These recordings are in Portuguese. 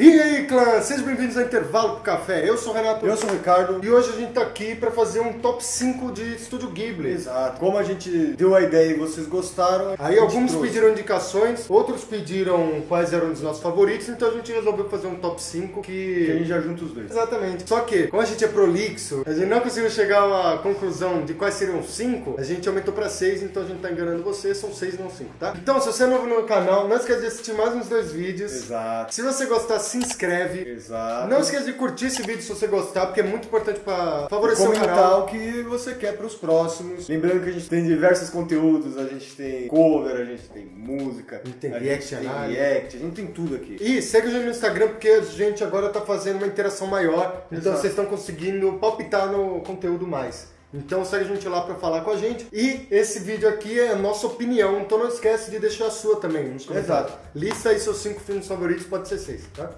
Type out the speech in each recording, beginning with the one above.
E aí, clã, sejam bem-vindos ao Intervalo pro Café. Eu sou o Renato. Eu sou o Ricardo. E hoje a gente tá aqui pra fazer um top 5 de Estúdio Ghibli. Exato. Como a gente deu a ideia e vocês gostaram, Aí alguns pediram indicações, outros pediram quais eram os nossos favoritos, então a gente resolveu fazer um top 5 que a gente já junta os dois. Exatamente. Só que, como a gente é prolixo, a gente não conseguiu chegar a uma conclusão de quais seriam 5, a gente aumentou pra 6, então a gente tá enganando você, são 6 não 5, tá? Então, se você é novo no canal, não esqueça de assistir mais uns 2 vídeos. Exato. Se você gostar, se inscreve. Exato. Não esqueça de curtir esse vídeo se você gostar, porque é muito importante pra favorecer o comentar canal. o que você quer pros próximos. Lembrando que a gente tem diversos conteúdos, a gente tem cover, a gente tem música, A gente tem a react, a gente tem tudo aqui. E segue a gente no Instagram, porque a gente agora tá fazendo uma interação maior, então Exato. vocês estão conseguindo palpitar no conteúdo mais. Então segue a gente lá pra falar com a gente. E esse vídeo aqui é a nossa opinião, então não esquece de deixar a sua também nos comentários. Exato. Lista aí seus 5 filmes favoritos, pode ser 6, tá?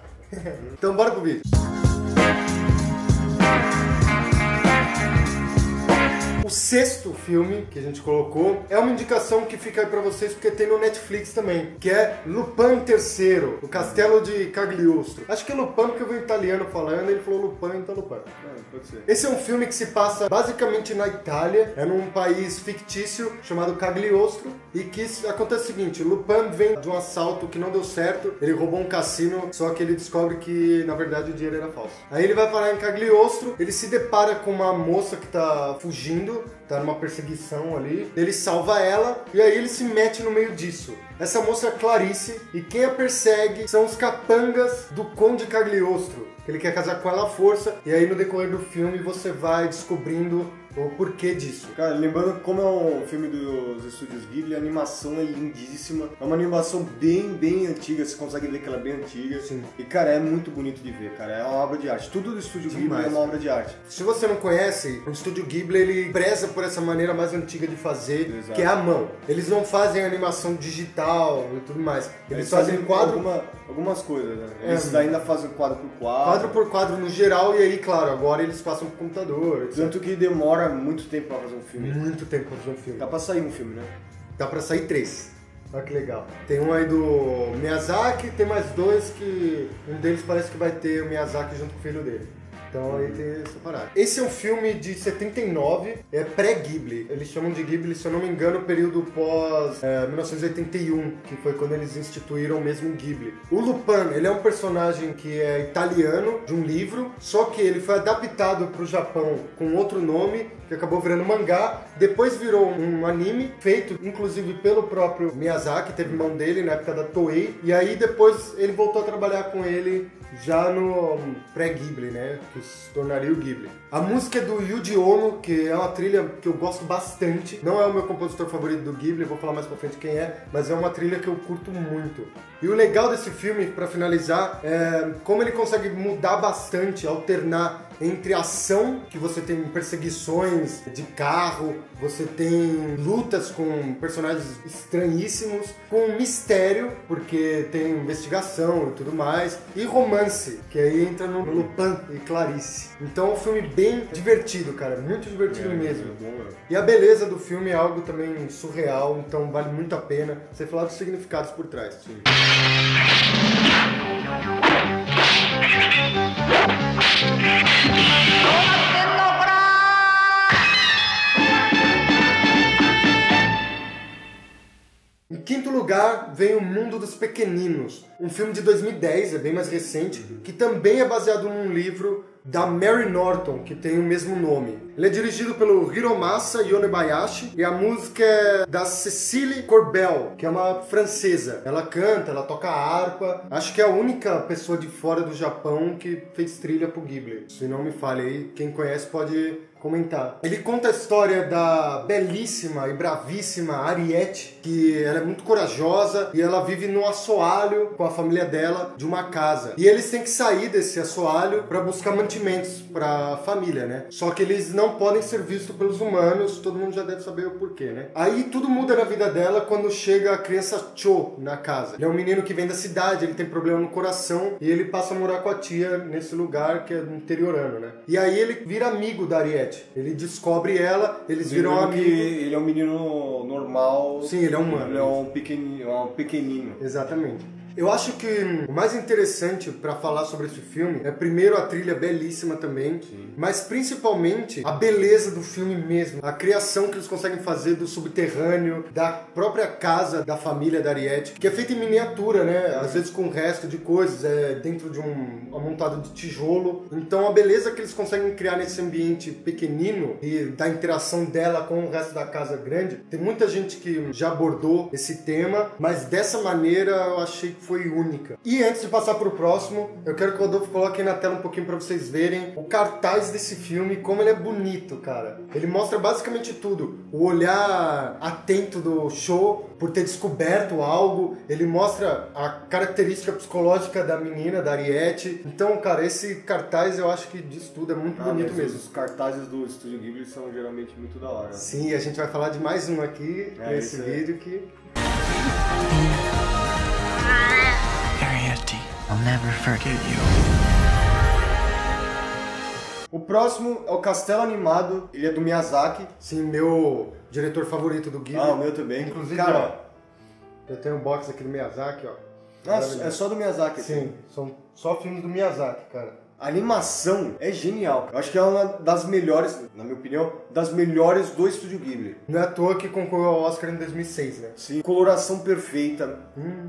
Então bora pro vídeo. O sexto filme que a gente colocou é uma indicação que fica aí pra vocês porque tem no Netflix também, que é Lupin III, o Castelo de Cagliostro. Acho que é Lupin porque eu vi um italiano falando, ele falou Lupin, então Lupin. Pode ser. Esse é um filme que se passa basicamente na Itália, é num país fictício chamado Cagliostro, e que acontece o seguinte, Lupin vem de um assalto que não deu certo, ele roubou um cassino, só que ele descobre que na verdade o dinheiro era falso. Aí ele vai parar em Cagliostro, ele se depara com uma moça que tá fugindo, tá numa perseguição ali, ele salva ela e aí ele se mete no meio disso. Essa moça é Clarice e quem a persegue são os capangas do Conde Cagliostro, que ele quer casar com ela à força, e aí no decorrer do filme você vai descobrindo o porquê disso. Cara, lembrando como é um filme dos estúdios Ghibli, a animação é lindíssima. É uma animação bem antiga, você consegue ver que ela é bem antiga. Sim. E, cara, é muito bonito de ver, cara. É uma obra de arte. Tudo do estúdio Ghibli é uma obra de arte. Se você não conhece, o estúdio Ghibli, ele preza por essa maneira mais antiga de fazer, Exato. que é a mão. Eles não fazem animação digital e tudo mais. Eles fazem quadro... Algumas coisas, né? Eles ainda fazem quadro por quadro. Quadro por quadro no geral, e aí, claro, agora eles passam pro computador, etc. Tanto que demora muito tempo pra fazer um filme. Muito tempo pra fazer um filme. Dá pra sair um filme, né? Dá pra sair 3. Olha que legal. Tem um aí do Miyazaki, tem mais 2 que... Um deles parece que vai ter o Miyazaki junto com o filho dele. Então aí tem essa parada. Esse é um filme de 79, é pré-Ghibli. Eles chamam de Ghibli, se eu não me engano, o período pós 1981, que foi quando eles instituíram mesmo o Ghibli. O Lupin, ele é um personagem que é italiano, de um livro, só que ele foi adaptado pro Japão com outro nome, que acabou virando mangá, depois virou um anime, feito inclusive pelo próprio Miyazaki, teve mão dele na época da Toei, e aí depois ele voltou a trabalhar com ele já no pré-Ghibli, né, que se tornaria o Ghibli. A música é do Yuji Ono, que é uma trilha que eu gosto bastante, não é o meu compositor favorito do Ghibli, vou falar mais pra frente quem é, mas é uma trilha que eu curto muito. E o legal desse filme, pra finalizar, é como ele consegue mudar bastante, alternar entre ação, que você tem perseguições de carro, você tem lutas com personagens estranhíssimos, com mistério, porque tem investigação e tudo mais, e romance, que aí entra no Lupin e Clarice. Então é um filme bem divertido, cara, muito divertido mesmo. E a beleza do filme é algo também surreal, então vale muito a pena você falar dos significados por trás. Sim. Em quinto lugar, vem O Mundo dos Pequeninos, um filme de 2010, é bem mais recente, que também é baseado num livro da Mary Norton, que tem o mesmo nome. Ele é dirigido pelo Hiromasa Yonebayashi e a música é da Cécile Corbel, que é uma francesa. Ela canta, ela toca harpa. Acho que é a única pessoa de fora do Japão que fez trilha pro Ghibli. Se não me falha aí, quem conhece pode comentar. Ele conta a história da belíssima e bravíssima Ariete, que ela é muito corajosa e ela vive no assoalho com a família dela de uma casa. E eles têm que sair desse assoalho para buscar mantimentos para a família, né? Só que eles não podem ser vistos pelos humanos, todo mundo já deve saber o porquê, né? Aí tudo muda na vida dela quando chega a criança Cho na casa. Ele é um menino que vem da cidade, ele tem problema no coração e ele passa a morar com a tia nesse lugar que é interiorano, né? E aí ele vira amigo da Ariete. Ele descobre ela, eles viram amigos. Ele é um menino normal. Sim, ele é humano. Ele é um pequenino. Exatamente. Eu acho que o mais interessante pra falar sobre esse filme é, primeiro, a trilha belíssima também, mas principalmente a beleza do filme mesmo. A criação que eles conseguem fazer do subterrâneo, da própria casa da família da Ariete, que é feita em miniatura, né? Às vezes com resto de coisas, dentro de um amontado de tijolo. Então a beleza que eles conseguem criar nesse ambiente pequenino e da interação dela com o resto da casa grande, tem muita gente que já abordou esse tema, mas dessa maneira eu achei que foi única. E antes de passar pro próximo, eu quero que o Rodolfo coloque aí na tela um pouquinho pra vocês verem o cartaz desse filme, como ele é bonito, cara. Ele mostra basicamente tudo. O olhar atento do show por ter descoberto algo, ele mostra a característica psicológica da menina, da Ariete. Então, cara, esse cartaz eu acho que diz tudo, é muito bonito mesmo. Os cartazes do Estúdio Ghibli são geralmente muito da hora. Sim, a gente vai falar de mais um aqui nesse vídeo que... Ariete, I'll never forget you. O próximo é o Castelo Animado, ele é do Miyazaki. Sim, meu diretor favorito do Ghibli. Ah, o meu também. Inclusive, cara, ó, eu tenho um box aqui do Miyazaki, ó. é só do Miyazaki. Sim, são só filmes do Miyazaki, cara. A animação é genial. Eu acho que é uma das melhores, na minha opinião, das melhores do Estúdio Ghibli. Não é à toa que concorreu ao Oscar em 2006, né? Sim. Coloração perfeita,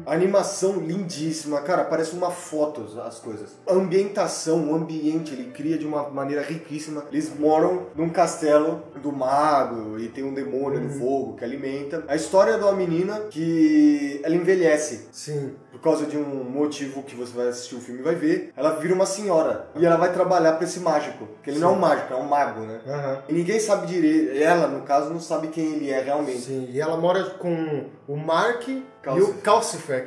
animação lindíssima, cara, parece uma foto as coisas. A ambientação, o ambiente, ele cria de uma maneira riquíssima. Eles moram num castelo do mago e tem um demônio do fogo que alimenta. A história de uma menina que ela envelhece. Sim. Por causa de um motivo que você vai assistir o filme e vai ver, ela vira uma senhora. E ela vai trabalhar pra esse mágico. Porque ele não é um mágico, é um mago, né? E ninguém sabe direito. Ela, no caso, não sabe quem ele é realmente. Sim, e ela mora com o Mark e o Calcifer.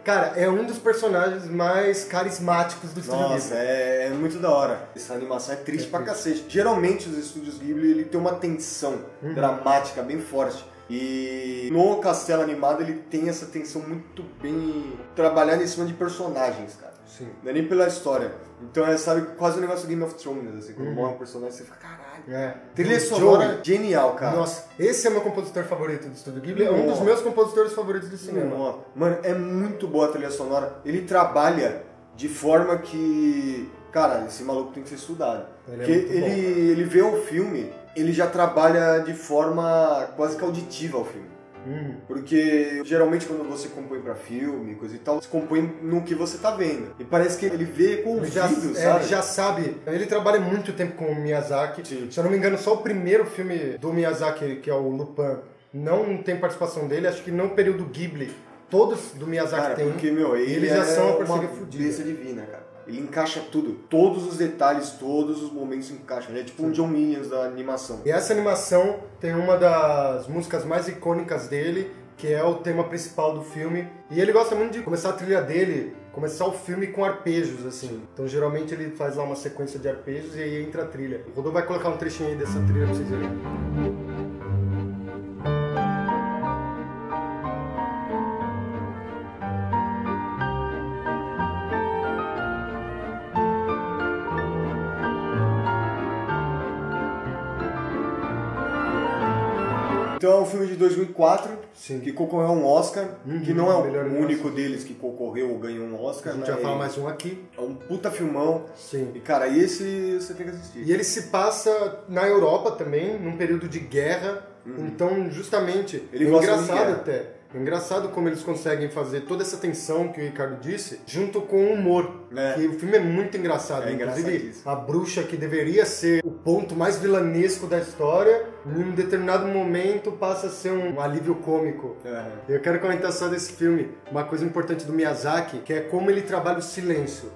Cara, é um dos personagens mais carismáticos do Estúdio Ghibli. Nossa, é muito da hora. Essa animação é triste pra cacete. Geralmente os Estúdios Ghibli, ele tem uma tensão dramática bem forte. E no Castelo Animado ele tem essa tensão muito bem trabalhada em cima de personagens, cara. Sim. Não é nem pela história. Então é, sabe, quase o negócio do Game of Thrones, assim, quando morre um personagem, você fica, caralho. Trilha sonora genial, cara. Nossa, esse é meu compositor favorito do Estúdio Ghibli, é um dos meus compositores favoritos do cinema. Mano, é muito boa a trilha sonora. Ele trabalha de forma que, cara, esse maluco tem que ser estudado. Porque ele vê o filme, ele já trabalha de forma quase que auditiva o filme. Porque geralmente quando você compõe pra filme, coisa e tal, você compõe no que você tá vendo. E parece que ele vê com o ouvido, sabe? Ele já sabe. Ele trabalha muito tempo com o Miyazaki. Sim. Se eu não me engano, só o primeiro filme do Miyazaki, que é o Lupin, não tem participação dele. Acho que no período Ghibli, todos do Miyazaki tem. Porque, meu, ele já são uma uma fudida. besta divina, cara. Ele encaixa tudo. Todos os detalhes, todos os momentos se encaixam. Ele é tipo um John Williams da animação. E essa animação tem uma das músicas mais icônicas dele, que é o tema principal do filme. E ele gosta muito de começar a trilha dele, começar o filme com arpejos, assim. Então, geralmente, ele faz lá uma sequência de arpejos e aí entra a trilha. O Rodolfo vai colocar um trechinho aí dessa trilha pra vocês verem. Então é um filme de 2004, Sim. que concorreu a um Oscar, que não é o melhor único deles que concorreu ou ganhou um Oscar. A gente vai falar mais um aqui. É um puta filmão. Sim. E cara, esse você tem que assistir. E ele se passa na Europa também, num período de guerra. Então, justamente, Ele é gosta de engraçado guerra. até. É engraçado como eles conseguem fazer toda essa tensão que o Ricardo disse, junto com o humor. É. Que o filme é muito engraçado. É Inclusive, engraçadíssimo. a bruxa que deveria ser o ponto mais vilanesco da história, em um determinado momento passa a ser um alívio cômico. Eu quero comentar só desse filme uma coisa importante do Miyazaki, que é como ele trabalha o silêncio.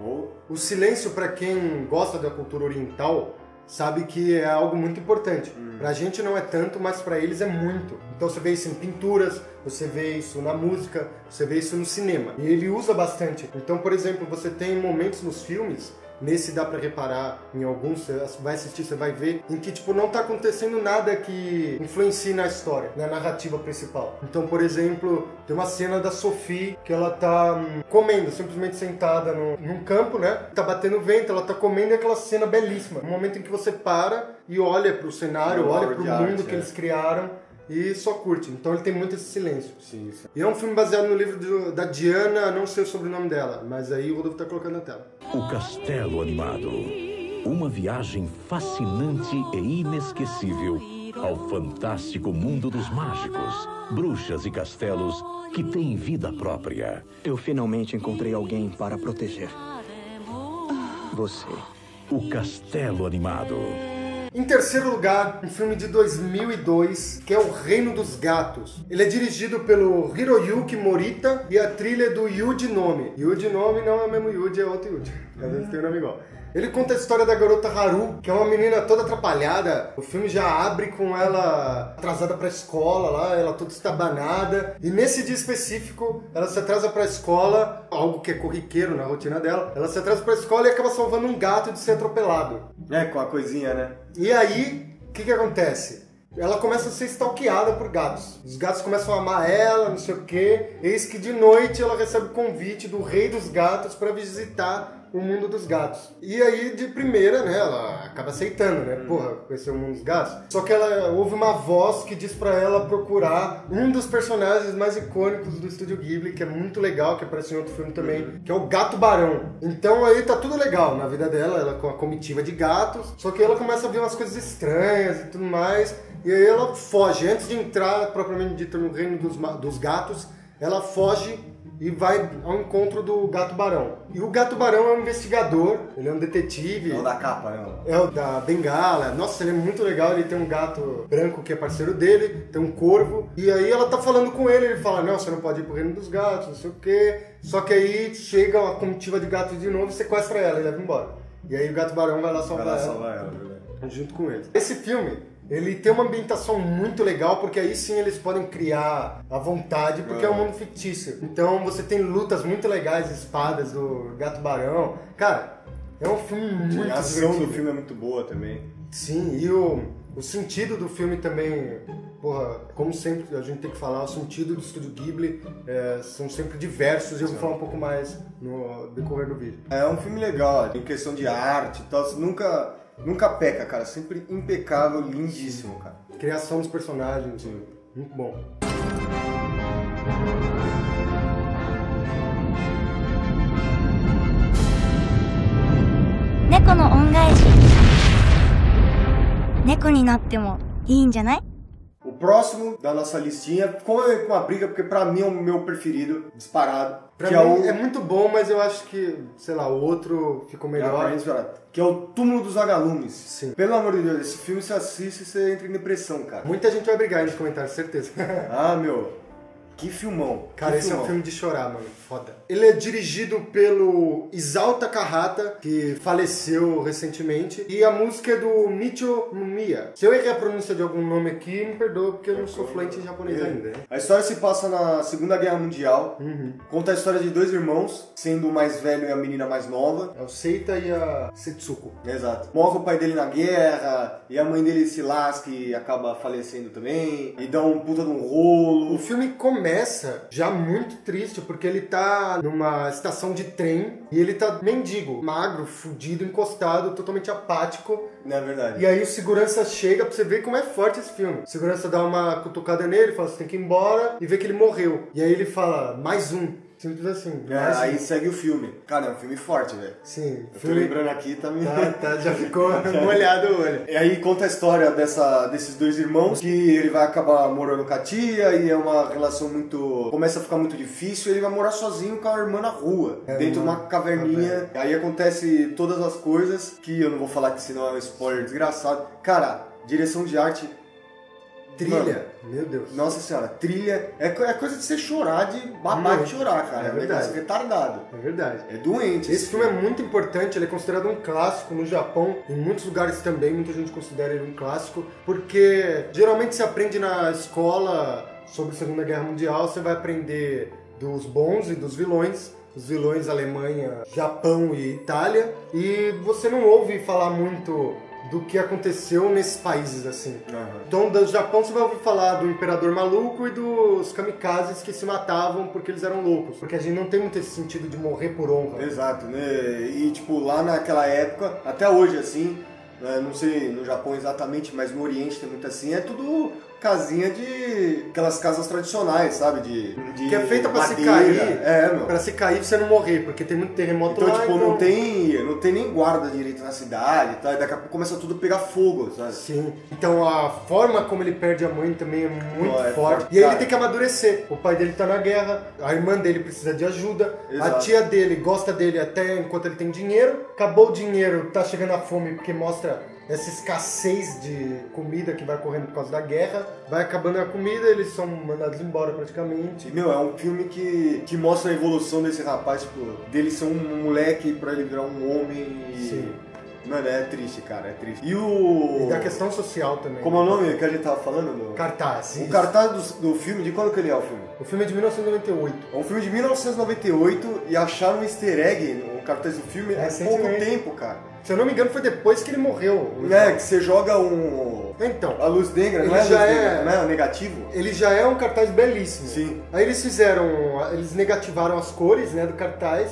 O silêncio, para quem gosta da cultura oriental, sabe que é algo muito importante. Pra gente não é tanto, mas pra eles é muito. Então você vê isso em pinturas, você vê isso na música, você vê isso no cinema. E ele usa bastante. Então, por exemplo, você tem momentos nos filmes, nesse dá pra reparar, em alguns, você vai assistir, você vai ver, em que tipo, não tá acontecendo nada que influencie na história, na narrativa principal. Então, por exemplo, tem uma cena da Sophie que ela tá comendo, simplesmente sentada num campo, né? Tá batendo vento, ela tá comendo, e aquela cena belíssima. Um momento em que você para e olha pro cenário, olha pro mundo que eles criaram. e só curte. Então ele tem muito esse silêncio. Sim, sim. E é um filme baseado no livro da Diana, não sei o sobrenome dela, mas aí o Rodolfo tá colocando na tela. O Castelo Animado. Uma viagem fascinante e inesquecível ao fantástico mundo dos mágicos, bruxas e castelos que têm vida própria. Eu finalmente encontrei alguém para proteger. Você. O Castelo Animado. Em terceiro lugar, um filme de 2002, que é O Reino dos Gatos. Ele é dirigido pelo Hiroyuki Morita e a trilha é do Yuji Nomi. Yuji Nomi não é o mesmo Yuji, é outro Yuji. Às vezes tem um nome igual. Ele conta a história da garota Haru, que é uma menina toda atrapalhada. O filme já abre com ela atrasada pra escola lá, ela toda estabanada. E nesse dia específico, ela se atrasa pra escola, algo que é corriqueiro na rotina dela. Ela se atrasa pra escola e acaba salvando um gato de ser atropelado. É, com a coisinha, né? E aí, o que acontece? Ela começa a ser stalkeada por gatos. Os gatos começam a amar ela, não sei o quê. Eis que de noite ela recebe o convite do rei dos gatos para visitar o mundo dos gatos. E aí, de primeira, né, ela acaba aceitando, né? Porra, conhecer o mundo dos gatos. Só que ela ouve uma voz que diz pra ela procurar um dos personagens mais icônicos do Estúdio Ghibli, que é muito legal, que aparece em outro filme também, que é o Gato Barão. Então aí tá tudo legal na vida dela, ela com a comitiva de gatos, só que ela começa a ver umas coisas estranhas e tudo mais, e aí ela foge. Antes de entrar, propriamente dito, no reino dos gatos, ela foge e vai ao encontro do Gato Barão. E o Gato Barão é um investigador, ele é um detetive. É o da capa, né? É o da bengala. Nossa, ele é muito legal, ele tem um gato branco que é parceiro dele, tem um corvo. E aí ela tá falando com ele fala, não, você não pode ir pro reino dos gatos, não sei o quê. Só que aí chega uma comitiva de gatos de novo e sequestra ela e leva embora. E aí o Gato Barão vai lá salvar ela, junto com ele. Esse filme, ele tem uma ambientação muito legal, porque aí sim eles podem criar à vontade, porque é um mundo fictício. Então você tem lutas muito legais, espadas do Gato Barão. Cara, é um filme muito A ação divertido. do filme é muito boa também. Sim, e o sentido do filme também, porra, como sempre a gente tem que falar, o sentido do Estúdio Ghibli são sempre diversos, e eu vou falar um pouco mais no decorrer do vídeo. É um filme legal, em questão de arte e tal, você nunca peca, cara, sempre impecável, lindíssimo, cara. Criação dos personagens, muito bom. 猫の恩返し。猫になってもいいんじゃない？ O próximo da nossa listinha ficou com uma briga, porque pra mim é o meu preferido, disparado. Pra que mim é muito bom, mas eu acho que, sei lá, o outro ficou melhor. Que é o Túmulo dos Vagalumes. Sim. Pelo amor de Deus, esse filme você assiste e você entra em depressão, cara. Muita gente vai brigar aí nos comentários, certeza. Ah, meu, que filmão. Cara, que esse filmão. é um filme de chorar, mano. Foda. Ele é dirigido pelo Isao Takahata, que faleceu recentemente. E a música é do Michio Nomiya. Se eu errei a pronúncia de algum nome aqui, me perdoa, porque eu não sou fluente em japonês ainda. A história se passa na Segunda Guerra Mundial. Conta a história de dois irmãos, sendo o mais velho e a menina mais nova. É o Seita e a Setsuko. Exato. Morre o pai dele na guerra, e a mãe dele se lasca e acaba falecendo também. E dá um puta de um rolo. O filme começa já muito triste, porque ele tá numa estação de trem e ele tá mendigo, magro, fudido, encostado, totalmente apático. Não é verdade. E aí o segurança chega pra você ver como é forte esse filme. O segurança dá uma cutucada nele, fala, você tem que ir embora, e vê que ele morreu. E aí ele fala, mais um. Simples assim. Aí segue o filme. Cara, é um filme forte, velho. Sim. Eu tô lembrando aqui, tá me... Tá, já ficou molhado o olho. E aí conta a história desses dois irmãos, que ele vai acabar morando com a tia, e é uma relação muito... começa a ficar muito difícil, e ele vai morar sozinho com a irmã na rua, dentro de uma caverninha. Aí acontece todas as coisas, que eu não vou falar que senão é um spoiler desgraçado. Cara, direção de arte... Trilha, mano, meu Deus. Nossa senhora, trilha é coisa de você chorar, de babar de chorar, cara. É verdade. Um negócio retardado. É verdade. É doente. Esse filme é muito importante, ele é considerado um clássico no Japão, em muitos lugares também, muita gente considera ele um clássico, porque geralmente se aprende na escola sobre a Segunda Guerra Mundial, você vai aprender dos bons e dos vilões, os vilões Alemanha, Japão e Itália, e você não ouve falar muito do que aconteceu nesses países, assim. Então, do Japão você vai ouvir falar do Imperador Maluco e dos kamikazes que se matavam porque eles eram loucos. Porque a gente não tem muito esse sentido de morrer por honra. Exato, né? E, tipo, lá naquela época, até hoje, assim, não sei no Japão exatamente, mas no Oriente tem muito assim, é tudo casinha de... aquelas casas tradicionais, sabe? De que é feita pra madeira. se cair. Meu. Pra se cair e você não morrer, porque tem muito terremoto Então, lá. tipo, não tem nem guarda direito na cidade, tá? E daqui a pouco começa tudo a pegar fogo, sabe? Sim. Então a forma como ele perde a mãe também é muito É forte. forte, E aí cara. ele tem que amadurecer. O pai dele tá na guerra, a irmã dele precisa de ajuda, Exato. a tia dele gosta dele até enquanto ele tem dinheiro. Acabou o dinheiro, tá chegando a fome porque mostra essa escassez de comida que vai ocorrendo por causa da guerra. Vai acabando a comida, eles são mandados embora praticamente. Meu, é um filme que mostra a evolução desse rapaz, tipo, dele ser um moleque pra ele virar um homem e... Sim. Mano, é triste, cara, é triste. E da questão social também. Como é o nome que a gente tava falando? Cartaz. O isso. cartaz do filme, de quando que ele é o filme? O filme é de 1998. É um filme de 1998 e acharam um easter egg no cartaz do filme há pouco Recentemente. tempo, cara. Se eu não me engano, foi depois que ele morreu. É, que você joga Então, a luz negra, Ele não é a luz já negra, é- não é o negativo? ele já é um cartaz belíssimo. Sim. Aí eles negativaram as cores, né, do cartaz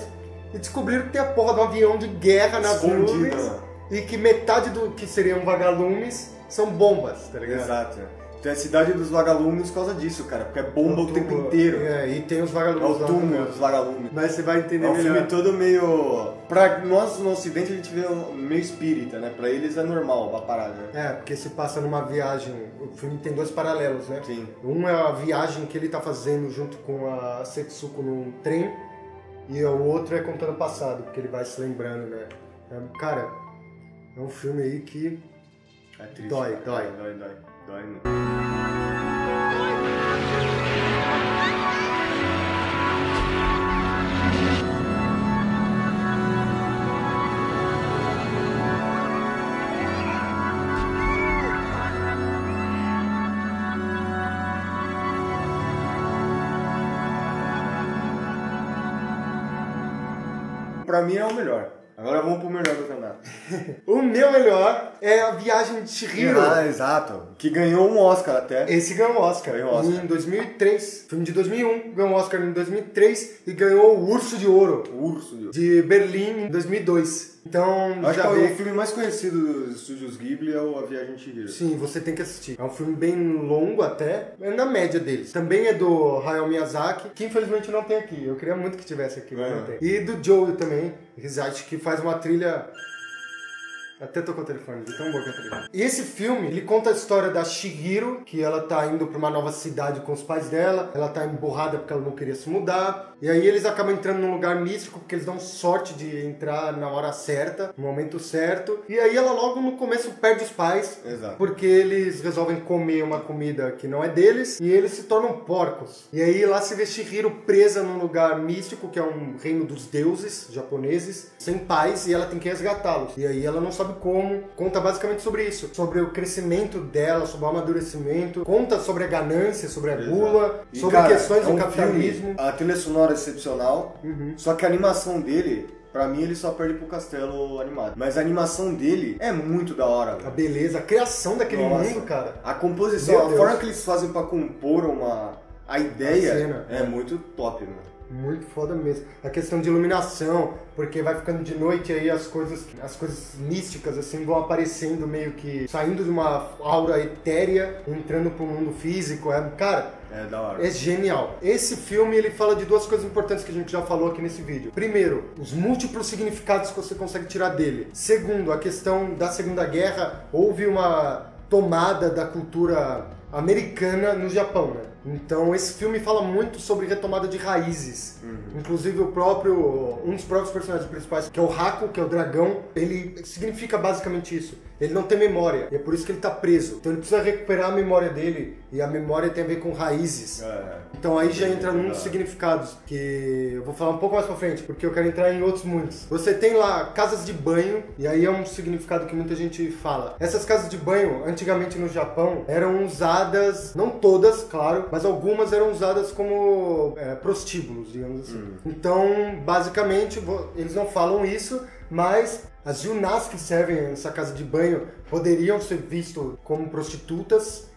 e descobriram que tem a porra do avião de guerra nas Escondido, nuvens né? e que metade do que seriam vagalumes são bombas, tá ligado? Exato. Então é a cidade dos vagalumes por causa disso, cara, porque é bomba o tempo inteiro. É, e tem os É vagalumes o lá túmulo também. dos vagalumes. Mas você vai entender É um melhor. filme todo meio... Pra nós, no ocidente, a gente vê meio espírita, né? Pra eles é normal a parada, né? É, porque se passa numa viagem. O filme tem dois paralelos, né? Sim. Um é a viagem que ele tá fazendo junto com a Setsuko num trem, e o outro é contando o passado, porque ele vai se lembrando, né? Cara, é um filme aí que É triste. Dói, cara. dói. Dói muito. Pra mim é o melhor. Agora vamos pro melhor do campeonato. o meu melhor é a viagem de Chihiro. Ah, exato. Que ganhou um Oscar até. Esse ganhou o Oscar, Ganhou o Oscar. em 2003. Filme de 2001, ganhou o Oscar em 2003 e ganhou o Urso de Ouro O Urso. de Berlim em 2002. Então, Acho já que vê o filme mais conhecido dos estúdios Ghibli é o A Viagem de Chihiro. Sim, você tem que assistir. É um filme bem longo até, é na média deles. Também é do Hayao Miyazaki, que infelizmente não tem aqui. Eu queria muito que tivesse aqui, mas não tem. E do Joe também, Hisashi, que faz uma trilha... Até tocou o telefone, de tão boa que é a trilha. E esse filme, ele conta a história da Chihiro, que ela tá indo pra uma nova cidade com os pais dela, ela tá emburrada porque ela não queria se mudar, e aí eles acabam entrando num lugar místico, porque eles dão sorte de entrar na hora certa, no momento certo, e aí ela logo no começo perde os pais, Exato. porque eles resolvem comer uma comida que não é deles, e eles se tornam porcos. E aí lá se vê Chihiro presa num lugar místico, que é um reino dos deuses japoneses, sem pais, e ela tem que resgatá-los. E aí ela não sabe como. Conta basicamente sobre isso. Sobre o crescimento dela, sobre o amadurecimento. Conta sobre a ganância, sobre a gula, E, sobre cara, questões é do um capitalismo. filme, a trilha sonora é excepcional, só que a animação dele, pra mim, ele só perde pro Castelo Animado. Mas a animação dele é muito da hora, A velho. beleza, a criação daquele Nossa. mundo, cara. A composição, Meu a Deus. forma que eles fazem pra compor a ideia A cena. é muito top, mano. Muito foda mesmo. A questão de iluminação, porque vai ficando de noite aí as coisas místicas assim vão aparecendo meio que saindo de uma aura etérea, entrando pro mundo físico. Cara, É da hora. é genial. Esse filme ele fala de duas coisas importantes que a gente já falou aqui nesse vídeo. Primeiro, os múltiplos significados que você consegue tirar dele. Segundo, a questão da Segunda Guerra. Houve uma tomada da cultura americana no Japão, né? Então esse filme fala muito sobre retomada de raízes. Inclusive um dos próprios personagens principais, que é o Haku, que é o dragão, ele significa basicamente isso. Ele não tem memória, e é por isso que ele tá preso. Então ele precisa recuperar a memória dele, e a memória tem a ver com raízes. Então aí já entra num dos significados, que eu vou falar um pouco mais pra frente, porque eu quero entrar em outros muitos. Você tem lá casas de banho, e aí é um significado que muita gente fala. Essas casas de banho, antigamente no Japão, eram usadas, não todas, claro, mas algumas eram usadas como prostíbulos, digamos assim. Então, basicamente, eles não falam isso, mas as Yunas que servem nessa casa de banho poderiam ser vistas como prostitutas,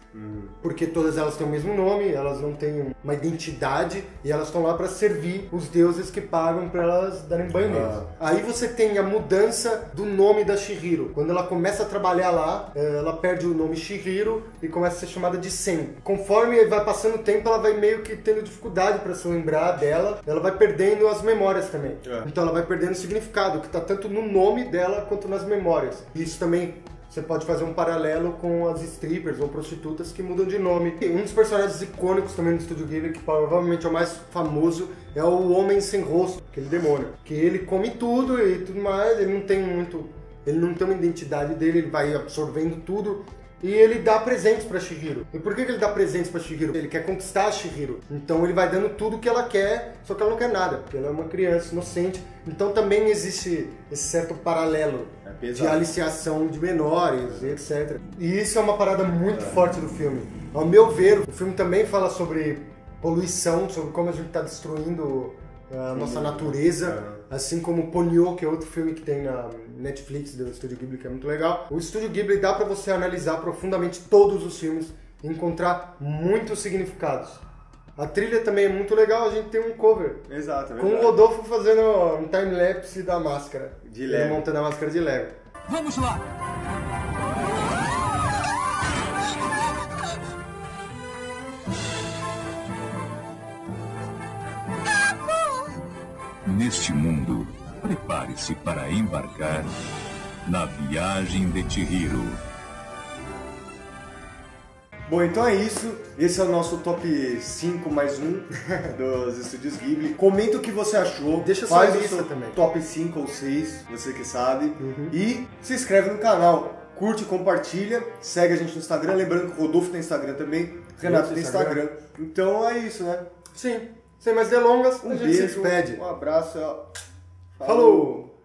Porque todas elas têm o mesmo nome, elas não têm uma identidade e elas estão lá para servir os deuses que pagam para elas darem banho neles. Aí você tem a mudança do nome da Chihiro. Quando ela começa a trabalhar lá, ela perde o nome Chihiro e começa a ser chamada de Sen. Conforme vai passando o tempo, ela vai meio que tendo dificuldade para se lembrar dela, ela vai perdendo as memórias também. Então ela vai perdendo o significado, que está tanto no nome dela quanto nas memórias. Isso também você pode fazer um paralelo com as strippers ou prostitutas que mudam de nome. E um dos personagens icônicos também do Estúdio Ghibli, que provavelmente é o mais famoso, é o Homem Sem Rosto, aquele demônio. Que ele come tudo e tudo mais, ele não tem uma identidade dele, ele vai absorvendo tudo. E ele dá presentes pra Chihiro. E por que ele dá presentes pra Chihiro? Ele quer conquistar a Chihiro. Então ele vai dando tudo o que ela quer, só que ela não quer nada, porque ela é uma criança inocente. Então também existe esse certo paralelo de aliciação de menores, etc. E isso é uma parada muito forte do filme. Ao meu ver, o filme também fala sobre poluição, sobre como a gente está destruindo a nossa natureza, assim como Ponyo, que é outro filme que tem na Netflix do Estúdio Ghibli, que é muito legal. O Estúdio Ghibli dá pra você analisar profundamente todos os filmes e encontrar muitos significados. A trilha também é muito legal, a gente tem um cover. Exato, com o Rodolfo fazendo um time-lapse da máscara. De Lego. Ele montando a máscara de Lego. Vamos lá! Neste mundo, prepare-se para embarcar na viagem de Chihiro. Bom, então é isso. Esse é o nosso top 5 mais 1 dos Estúdios Ghibli. Comenta o que você achou. Deixa sua Faz lista o seu também. top 5 ou 6, você que sabe. E se inscreve no canal. Curte, compartilha. Segue a gente no Instagram. Lembrando que o Rodolfo tem Instagram também. Renato tem Instagram. Então é isso, né? Sim. Sem mais delongas, Um a gente se beijo, despede. um abraço. Falou!